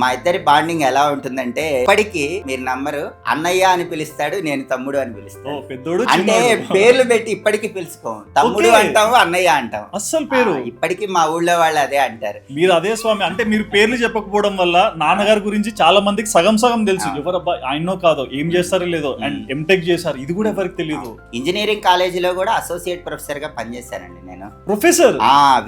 మా ఇద్దరి బాండింగ్ ఎలా ఉంటుందంటే ఇప్పటికీ మీరు నమ్మరు, అన్నయ్య అని పిలుస్తాడు, నేను తమ్ముడు అని పిలుస్తాను. పెద్దోడు అంటే పేర్లు పెట్టి ఇప్పటికీ పిలుచుకోము, తమ్ముడు అంటాము, అన్నయ్య అంటాం. అస్సలు పేరు ఇప్పటికీ మా ఊళ్ళో వాళ్ళు అదే అంటారు. మీరు అదే స్వామి, అంటే మీరు పేర్లు చెప్పకపోవడం వల్ల నాన్నగారి గురించి చాలా మందికి సగం సగం తెలుసు. ఎవరబ్బా ఆయనో కాదో, ఏం చేస్తారో లేదో, అండ్ ఎంటెక్ చేశారు, ఇది కూడా ఎవరికి తెలియదు. ఇంజనీరింగ్ కాలేజీలో కూడా అసోసియేట్ ప్రొఫెసర్ గా పనిచేశానండి నేను. ప్రొఫెసర్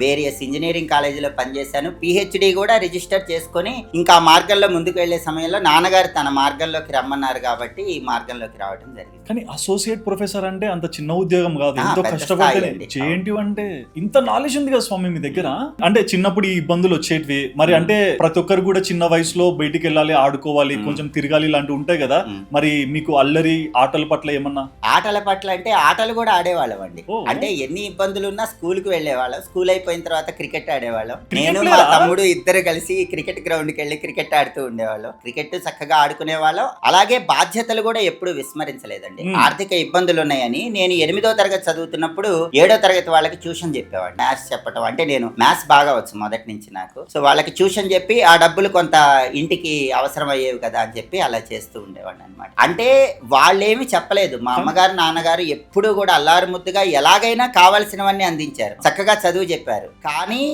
వేరియస్ ఇంజనీరింగ్ కాలేజీలో పనిచేశాను. పిహెచ్డి కూడా రిజిస్టర్ చేసుకుని ఇంకా మార్గంలో ముందుకు వెళ్లే సమయంలో నాన్నగారు తన మార్గంలోకి రమ్మన్నారు కాబట్టి ఈ మార్గంలోకి రావడం జరిగింది. కానీ అసోసియేట్ ప్రొఫెసర్ అంటే అంత చిన్న ఉద్యోగం కాదు, ఎంతో కష్టపడి చేయండి. అంటే ఇంత నాలెడ్జ్ ఉంది కదా స్వామి మీ దగ్గర. అంటే చిన్నప్పుడు ఈ ఇబ్బందులు వచ్చేటివి మరి, అంటే ప్రతి ఒక్కరు కూడా చిన్న వయసులో బయటికి వెళ్ళాలి, ఆడుకోవాలి, కొంచెం తిరగాలి ఇలాంటివి ఉంటాయి కదా. మరి మీకు అల్లరి ఆటల పట్ల ఏమన్నా? ఆటల పట్ల అంటే ఆటలు కూడా ఆడేవాళ్ళం అండి. అంటే ఎన్ని ఇబ్బందులు ఉన్నా స్కూల్ కి వెళ్లేవాళ్ళం. స్కూల్ అయిపోయిన తర్వాత క్రికెట్ ఆడేవాళ్ళం. నేను మా తమ్ముడు ఇద్దరు కలిసి క్రికెట్ గ్రౌండ్ కి వెళ్ళి క్రికెట్ ఆడుతూ ఉండేవాళ్ళం. క్రికెట్ చక్కగా ఆడుకునే వాళ్ళం. అలాగే బాధ్యతలు కూడా ఎప్పుడు విస్మరించలేదండి. ఆర్థిక ఇబ్బందులు ఉన్నాయని నేను 8వ తరగతి చదువుతున్నప్పుడు 7వ తరగతి వాళ్ళకి ట్యూషన్ చెప్పేవాడు. మ్యాథ్స్ చెప్పడం అంటే నేను మ్యాథ్స్ బాగా వచ్చు మొదటి నుంచి నాకు. సో వాళ్ళకి ట్యూషన్ చెప్పి ఆ డబ్బులు కొంత ఇంటికి అవసరం అయ్యేవి కదా అని చెప్పి అలా చేస్తూ ఉండేవాడిని అనమాట. అంటే వాళ్ళేమి చెప్పలేదు. మా అమ్మగారు నాన్నగారు ఎప్పుడు కూడా అల్లారు ముద్దుగా ఎలాగైనా కావాల్సినవన్నీ అందించారు, చక్కగా చదువు చెప్పారు. కానీ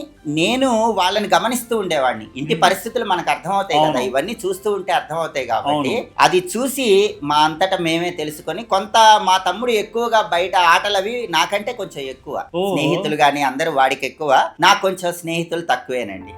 నేను వాళ్ళని గమనిస్తూ ఉండేవాడిని. ఇంటి పరిస్థితులు మనకు అర్థమవుతాయి కదా, ఇవన్నీ చూస్తూ ఉంటే అర్థమవుతాయి కాబట్టి అది చూసి మా అంతటా మేమే తెలుసుకొని కొంత మా తమ్ముడు ఎక్కువగా బయట ఆటలవి నాకంటే కొంచెం ఎక్కువ, స్నేహితులు గాని అందరూ వాడికి ఎక్కువ, నాకు కొంచెం స్నేహితులు తక్కువేనండి.